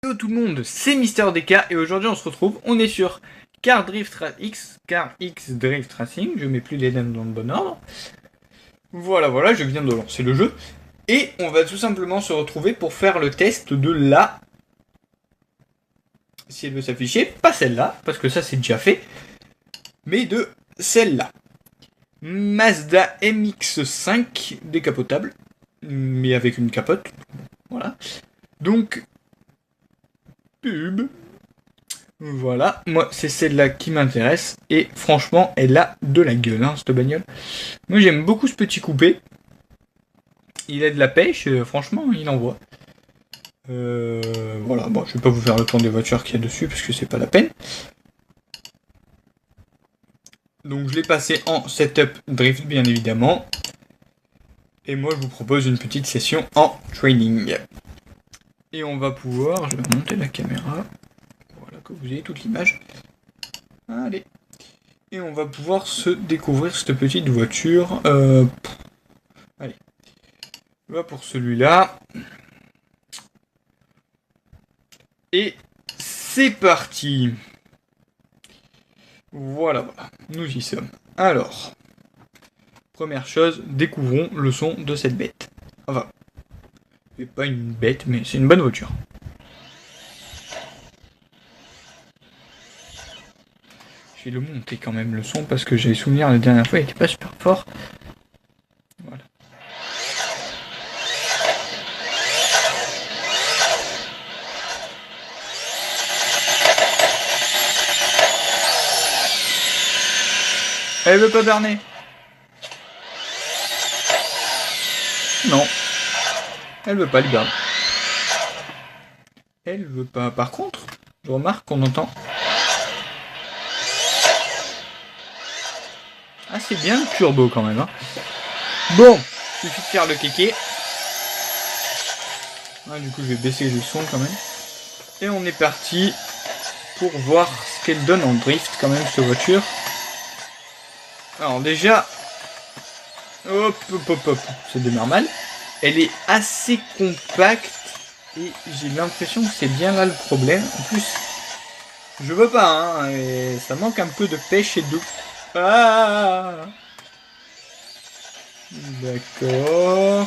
Hello tout le monde, c'est MrDK et aujourd'hui on se retrouve, on est sur Car X Drift Racing, je mets plus les dames dans le bon ordre. Voilà, je viens de lancer le jeu. Et on va tout simplement se retrouver pour faire le test de la... Si elle veut s'afficher, pas celle-là, parce que ça c'est déjà fait, mais de celle-là. Mazda MX-5 décapotable, mais avec une capote, voilà. Donc, pub. Voilà, moi c'est celle-là qui m'intéresse, et franchement elle a de la gueule, hein, cette bagnole. Moi j'aime beaucoup ce petit coupé, il a de la pêche, franchement il envoie. Voilà, bon je vais pas vous faire le tour des voitures qu'il y a dessus, parce que c'est pas la peine. Donc je l'ai passé en setup drift bien évidemment, et moi je vous propose une petite session en training. Et on va pouvoir, je vais monter la caméra, voilà que vous ayez toute l'image. Allez. Et on va pouvoir se découvrir cette petite voiture. Allez. On va pour celui-là. Et c'est parti. Voilà. Nous y sommes. Alors. Première chose, découvrons le son de cette bête. Enfin. C'est pas une bête, mais c'est une bonne voiture. Je vais le monter quand même le son parce que j'avais souvenir la dernière fois il était pas super fort. Voilà. Elle veut pas berner. Non. Elle veut pas le berner. Elle veut pas. Par contre, je remarque qu'on entend... Ah, c'est bien le turbo quand même, hein. Bon, il suffit de faire le kéké. Ah, du coup, je vais baisser le son quand même. Et on est parti pour voir ce qu'elle donne en drift quand même, cette voiture. Alors déjà... Hop, ça démarre mal. Elle est assez compacte. Et j'ai l'impression que c'est bien là le problème. En plus, je veux pas, hein. Et ça manque un peu de pêche et de... Ah! D'accord.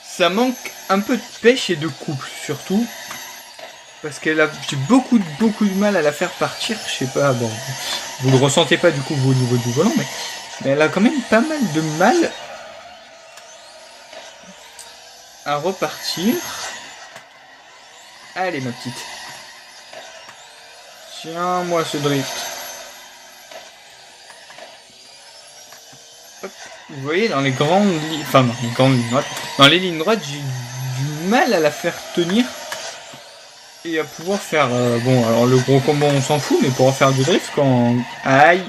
Ça manque un peu de pêche et de couple, surtout. Parce qu'elle a... J'ai beaucoup de mal à la faire partir. Je sais pas, bon... Vous le ressentez pas du coup vous, au niveau du volant, mais elle a quand même pas mal de mal à repartir. Allez ma petite. Tiens-moi ce drift. Hop. Vous voyez, dans les grandes lignes... Enfin, dans les grandes lignes droites. Dans les lignes droites, j'ai du mal à la faire tenir. Et à pouvoir faire... bon, alors le gros combo, on s'en fout, mais pour faire du drift, quand... Aïe.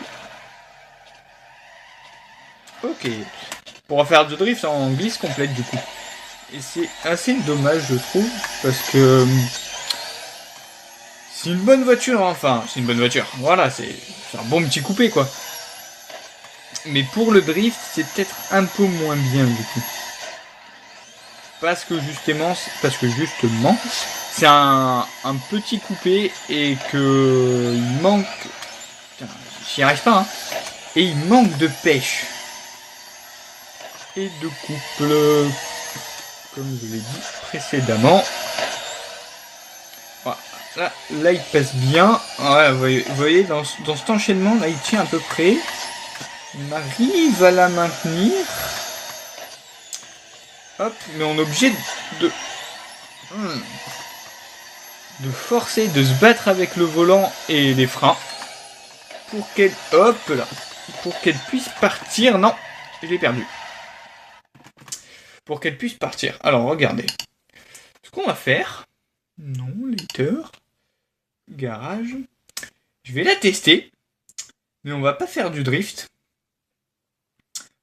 Ok. Pour faire du drift en glisse complète, du coup. Et c'est assez dommage, je trouve, parce que... C'est une bonne voiture, enfin, c'est une bonne voiture. Voilà, c'est un bon petit coupé, quoi. Mais pour le drift, c'est peut-être un peu moins bien, du coup. Parce que justement, c'est un petit coupé et que il manque... Putain, j'y arrive pas, hein. Et il manque de pêche. Et de couple. Comme je l'ai dit précédemment. Voilà. Là, il passe bien. Voilà, vous voyez dans cet enchaînement, là, il tient à peu près. On arrive à la maintenir. Hop, mais on est obligé de forcer, de se battre avec le volant et les freins. Pour qu'elle... Hop là. Pour qu'elle puisse partir. Non, je l'ai perdu. Pour qu'elle puisse partir. Alors, regardez. Ce qu'on va faire... Non, later. Garage. Je vais la tester. Mais on va pas faire du drift.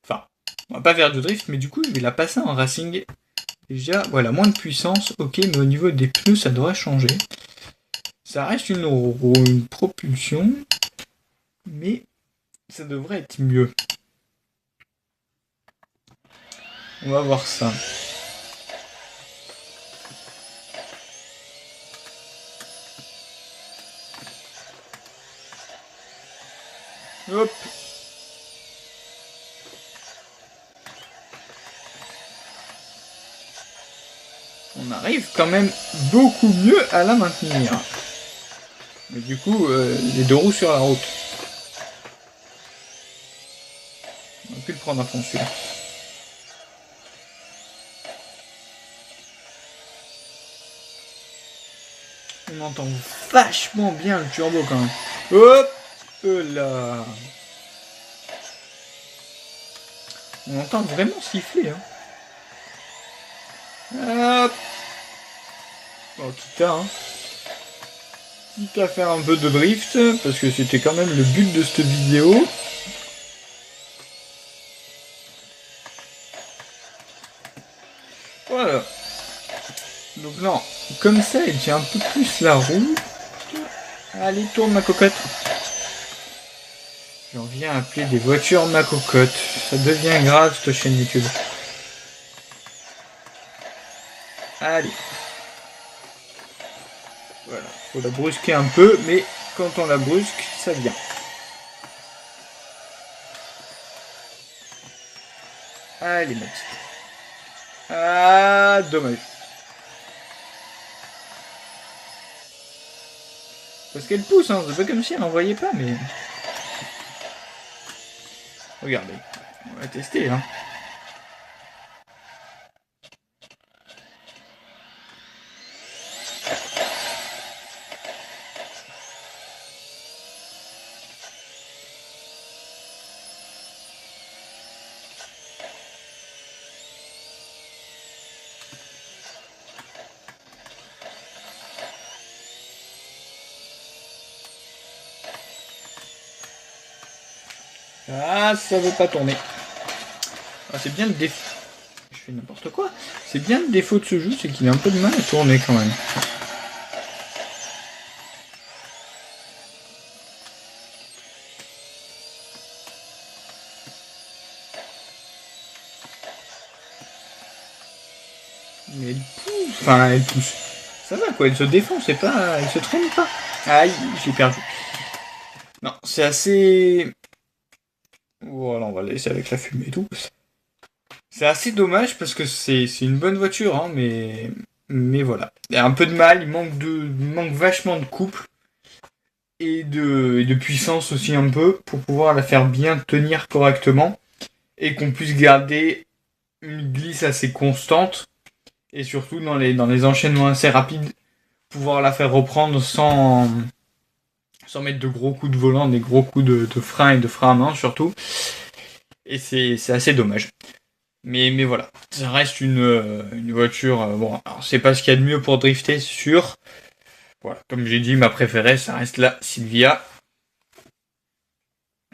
Enfin, on va pas faire du drift, mais du coup, je vais la passer en racing. Déjà, voilà, moins de puissance. Ok, mais au niveau des pneus, ça devrait changer. Ça reste une propulsion. Mais ça devrait être mieux. On va voir ça. on arrive quand même beaucoup mieux à la maintenir. Mais du coup, les deux roues sur la route. On aurait pu le prendre à fond celui-là. On entend vachement bien le turbo quand même. Hop là. On entend vraiment siffler. Hein. Hop. Bon, quitte à faire un peu de drift, parce que c'était quand même le but de cette vidéo. Voilà. Donc non, comme ça, il tient un peu plus la roue. Allez, tourne ma cocotte. J'en viens à appeler des voitures ma cocotte. Ça devient grave cette chaîne YouTube. Allez. Voilà, faut la brusquer un peu, mais quand on la brusque, ça vient. Allez, ma petite. Ah, dommage. Parce qu'elle pousse, hein, c'est pas comme si elle n'en voyait pas, mais... Regardez, on va tester, hein. Ah, ça veut pas tourner. Ah, c'est bien le défaut. Je fais n'importe quoi. C'est bien le défaut de ce jeu, c'est qu'il a un peu de mal à tourner quand même. Mais elle pousse. Enfin, elle pousse. Ça va quoi, elle se défend, c'est pas. Elle se traîne pas. Aïe, j'ai perdu. Non, c'est assez. Voilà, on va la laisser avec la fumée et tout. C'est assez dommage parce que c'est une bonne voiture, hein, mais voilà. Il y a un peu de mal, il manque vachement de couple et de puissance aussi un peu pour pouvoir la faire bien tenir correctement et qu'on puisse garder une glisse assez constante et surtout dans les enchaînements assez rapides, pouvoir la faire reprendre sans mettre de gros coups de volant, des gros coups de frein et de frein à main surtout. Et c'est assez dommage. Mais voilà, ça reste une voiture. Bon, alors c'est pas ce qu'il y a de mieux pour drifter, c'est sûr. Voilà, comme j'ai dit, ma préférée, ça reste la Silvia.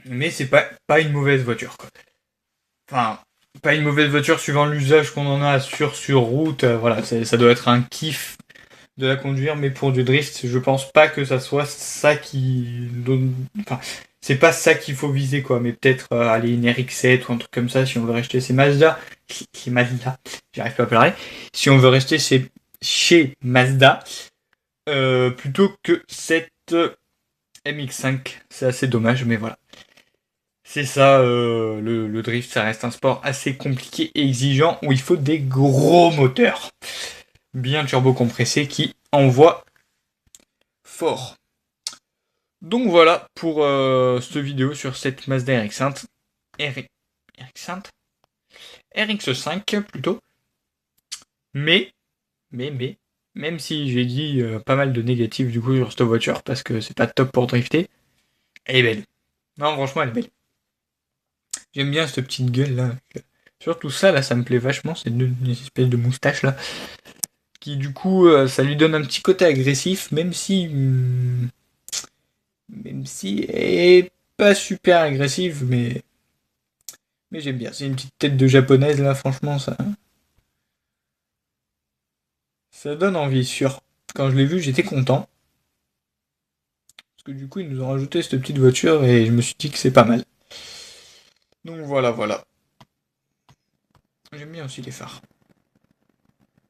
Mais c'est pas une mauvaise voiture, quoi. Enfin, pas une mauvaise voiture suivant l'usage qu'on en a sur route. Voilà, ça doit être un kiff de la conduire, mais pour du drift, je pense pas que ça soit ça qui donne. Enfin, c'est pas ça qu'il faut viser, quoi. Mais peut-être aller une RX-7 ou un truc comme ça si on veut rester chez Mazda. Chez Mazda, j'arrive pas à parler. Si on veut rester chez Mazda, plutôt que cette MX5. C'est assez dommage, mais voilà. C'est ça, le drift, ça reste un sport assez compliqué et exigeant où il faut des gros moteurs bien turbo-compressés qui envoient fort. Donc voilà pour cette vidéo sur cette Mazda RX-5. RX-5 RX5 plutôt. Mais, même si j'ai dit pas mal de négatifs du coup sur cette voiture parce que c'est pas top pour drifter, elle est belle. Non, franchement, elle est belle. J'aime bien cette petite gueule là. Surtout ça là, ça me plaît vachement, c'est une espèce de moustache là. Qui du coup, ça lui donne un petit côté agressif, même si elle est pas super agressive, mais j'aime bien. C'est une petite tête de japonaise là, franchement, ça donne envie, sûr. Quand je l'ai vu, j'étais content. Parce que du coup, ils nous ont rajouté cette petite voiture et je me suis dit que c'est pas mal. Donc voilà. J'aime bien aussi les phares.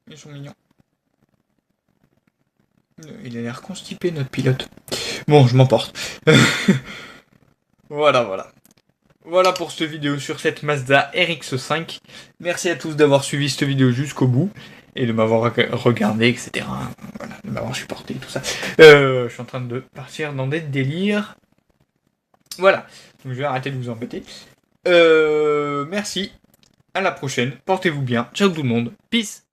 Ils sont mignons. Il a l'air constipé, notre pilote. Bon, je m'emporte. Voilà. Voilà pour cette vidéo sur cette Mazda RX5. Merci à tous d'avoir suivi cette vidéo jusqu'au bout. et de m'avoir regardé, etc. Voilà, de m'avoir supporté, tout ça. Je suis en train de partir dans des délires. Voilà, donc je vais arrêter de vous embêter. Merci, à la prochaine, portez-vous bien, ciao tout le monde, peace.